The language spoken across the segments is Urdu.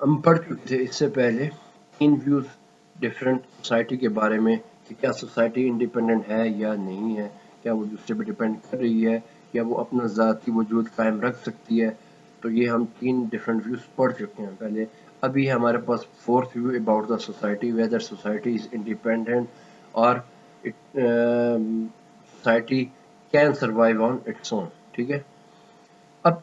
ہم پڑھ چکے تھے اس سے پہلے 3 ویوز ڈفرینٹ سوسائٹی کے بارے میں کہ کیا سوسائٹی انڈیپینڈنٹ ہے یا نہیں ہے، کیا وہ دوسرے پہ ڈیپینڈ کر رہی ہے یا وہ اپنا ذاتی وجود قائم رکھ سکتی ہے. تو یہ ہم 3 ڈفرینٹ ویوز پڑھ چکے ہیں پہلے. ابھی ہمارے پاس 4th view about the society whether society is independent اور society can survive on its own. ٹھیک ہے. اب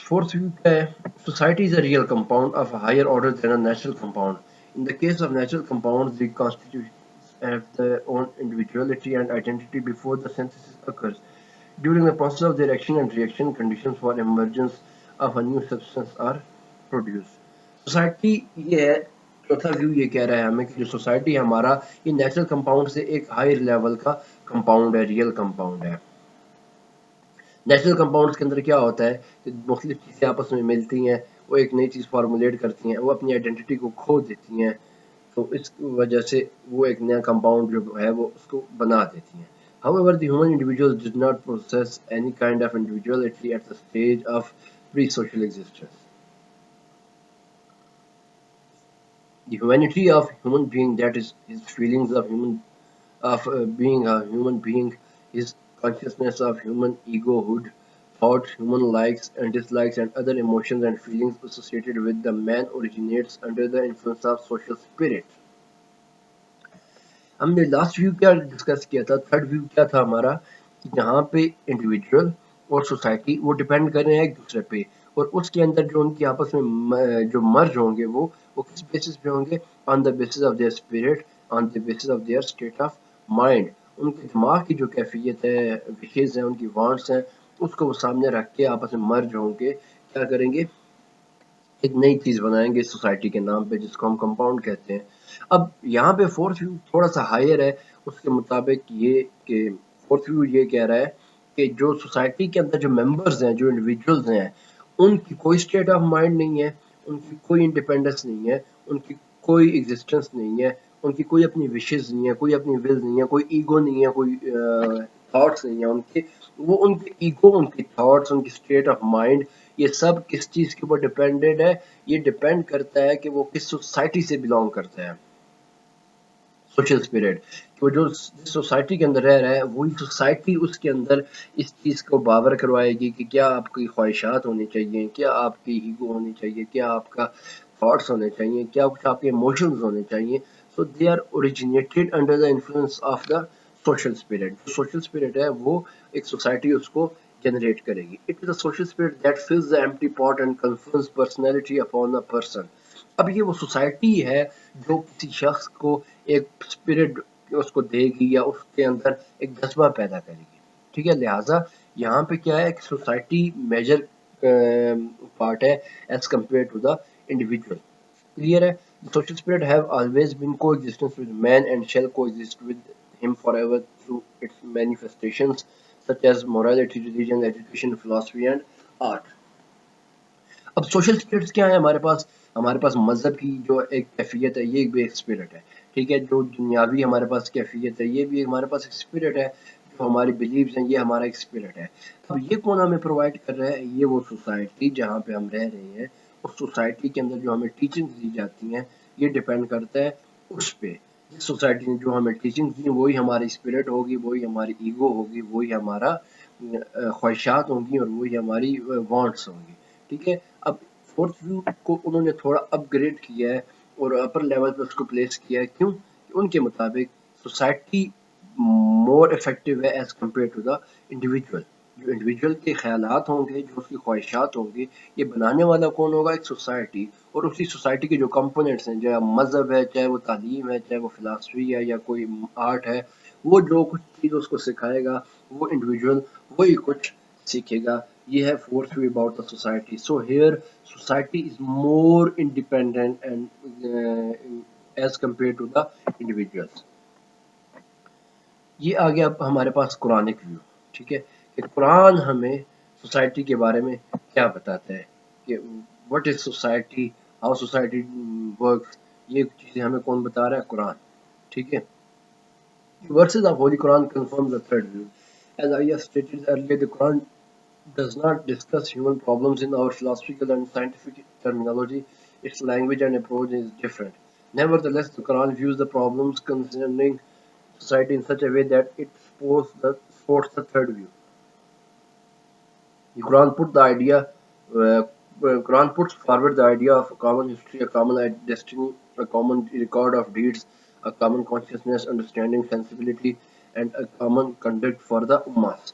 fourth view کیا ہے؟ Society is a real compound of a higher order than a natural compound. In the case of natural compounds, the constituents have their own individuality and identity before the synthesis occurs. During the process of their action and reaction, conditions for emergence of a new substance are produced. Society یہ ہے چوتھا ویو یہ کہہ رہا ہے ہمیں کہ جو سوسائٹی ہمارا یہ نیچرل کمپاؤنڈ سے ایک ہائر لیول کا کمپاؤنڈ ہے، ریئل کمپاؤنڈ ہے. نیچرل کمپاؤنڈس کے اندر کیا ہوتا ہے کہ مختلف چیزیں آپس میں ملتی ہیں، وہ ایک نئی چیز فارمولیٹ کرتی ہیں، وہ اپنی آئیڈینٹی کو کھو دیتی ہیں، تو اس وجہ سے وہ ایک نیا کمپاؤنڈ جو ہے وہ اس کو بنا دیتی ہیں. However, the human individual did not possess any kind of individuality at the stage of pre-social existence. The humanity of human being, that is his feelings of being a human being, his consciousness of human egohood, thoughts, human likes and dislikes, and other emotions and feelings associated with the man originates under the influence of social spirit. ہم نے لاسٹ ویو کیا ڈسکس کیا تھا؟ تھرڈ ویو کیا تھا ہمارا کہ جہاں پہ انڈیویجول اور سوسائٹی وہ ڈیپینڈ کر رہے ہیں ایک دوسرے پہ، اور اس کے اندر جو ان کی آپس میں جو مرج ہوں گے وہ کس بیسس پہ ہوں گے؟ On the basis of their spirit, on the basis of their state of mind. ان کے دماغ کی جو کیفیت ہے، وشیز ہیں، ان کی وانٹس ہیں، اس کو وہ سامنے رکھ کے آپس میں مرج ہوں گے، کیا کریں گے؟ ایک نئی چیز بنائیں گے سوسائٹی کے نام پہ، جس کو ہم کمپاؤنڈ کہتے ہیں. اب یہاں پہ فورتھ ویو تھوڑا سا ہائر ہے. اس کے مطابق یہ کہ فورتھ ویو یہ کہہ رہا ہے کہ جو سوسائٹی کے اندر جو ممبرز ہیں، جو انڈیویجولز ہیں، ان کی کوئی اسٹیٹ آف مائنڈ نہیں ہے، ان کی کوئی انڈیپینڈنس نہیں ہے، ان کی کوئی ایگزسٹنس نہیں ہے، ان کی کوئی اپنی وشز نہیں ہے، کوئی اپنی ول نہیں ہے، کوئی ایگو نہیں ہے، کوئی تھاٹس نہیں ہیں ان کے. وہ ان کے ایگو، ان کی تھاٹس، ان کی اسٹیٹ آف مائنڈ، یہ سب کس چیز کے اوپر ڈیپینڈنٹ ہے؟ یہ ڈیپینڈ کرتا ہے کہ وہ کس سوسائٹی سے بلونگ کرتا ہے. سوشل اسپرٹ، وہ جو سوسائٹی کے اندر رہ رہا ہے وہی سوسائٹی اس کے اندر اس چیز کو باور کروائے گی کہ کیا آپ کی خواہشات ہونی چاہیے، کیا آپ کی ایگو ہونی چاہیے، کیا آپ کا تھاٹس ہونے چاہیے، کیا کچھ آپ کے ایموشنز ہونے چاہیے. So they are originated under the influence of the social spirit. جو سوشل اسپرٹ ہے وہ ایک سوسائٹی اس کو جنریٹ کرے گی. It is a social spirit that fills the empty pot and confers personality upon a person. اب یہ وہ سوسائٹی ہے جو کسی شخص کو ایک اسپرٹ اس کو دے گی یا اس کے اندر ایک جذبہ پیدا کرے گی. ٹھیک ہے. لہٰذا یہاں پہ کیا ہے کہ سوسائٹی میجر پارٹ ہے as compare to the individual. Clear ہے. Social spirit have always been coexistence with man and shall coexist with him forever through its manifestations such as morality, religion, education, philosophy and art. اب سوشل اسپرٹس کیا ہے ہمارے پاس؟ ہمارے پاس مذہب کی جو ایک کیفیت ہے یہ بھی ایک اسپرٹ ہے. ٹھیک ہے. جو دنیاوی ہمارے پاس کیفیت ہے یہ بھی ہمارے پاس ایک اسپرٹ ہے. جو ہماری بلیفز ہیں یہ ہمارا ایک اسپرٹ ہے. اب یہ کون ہمیں پرووائڈ کر رہا ہے؟ یہ وہ سوسائٹی جہاں پہ ہم رہ رہے ہیں، اس سوسائٹی کے اندر جو ہمیں ٹیچنگ دی جاتی ہیں یہ ڈیپینڈ کرتا ہے اس پہ. جس سوسائٹی نے جو ہمیں ٹیچنگ دی وہی ہماری اسپرٹ ہوگی، وہی ہماری ایگو ہوگی، وہی ہمارا خواہشات ہوں گی اور وہی ہماری وانٹس ہوں گی. ٹھیک ہے. اب فورتھ ویو کو انہوں نے تھوڑا اپ گریڈ کیا ہے اور اپر لیول پہ اس کو پلیس کیا ہے. کیوں؟ کہ ان کے مطابق سوسائٹی مور افیکٹو ہے as compare to the individual. جو انڈیویجول کے خیالات ہوں گے، جو اس کی خواہشات ہوں گی، یہ بنانے والا کون ہوگا؟ ایک سوسائٹی. اور اسی سوسائٹی کے جو کمپوننٹس ہیں، چاہے مذہب ہے، چاہے وہ تعلیم ہے، چاہے وہ فلاسفی ہے یا کوئی آرٹ ہے، وہ جو کچھ چیز اس کو سکھائے گا وہ انڈیویجول وہی کچھ سیکھے گا. یہ ہے fourth view about the society. So here society is more independent and as compared to the individuals. یہ آگے اب ہمارے پاس قرآنک ویو. ٹھیک ہے. کہ قرآن ہمیں سوسائٹی کے بارے میں کیا بتاتا ہے کہ what is society, how society works. یہ چیزیں ہمیں کون بتا رہا ہے؟ قرآن. ٹھیک ہے. Verses of Holy Quran confirm the third view. As I have stated earlier, the Quran does not discuss human problems in our philosophical and scientific terminology. its language and approach is different. Nevertheless, the Quran views the problems concerning society in such a way that it supports the third view. The uh, Quran puts forward the idea of a common history, a common destiny, a common record of deeds, a common consciousness, understanding, sensibility, and a common conduct for the ummahs.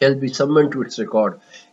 shall be summoned to its record,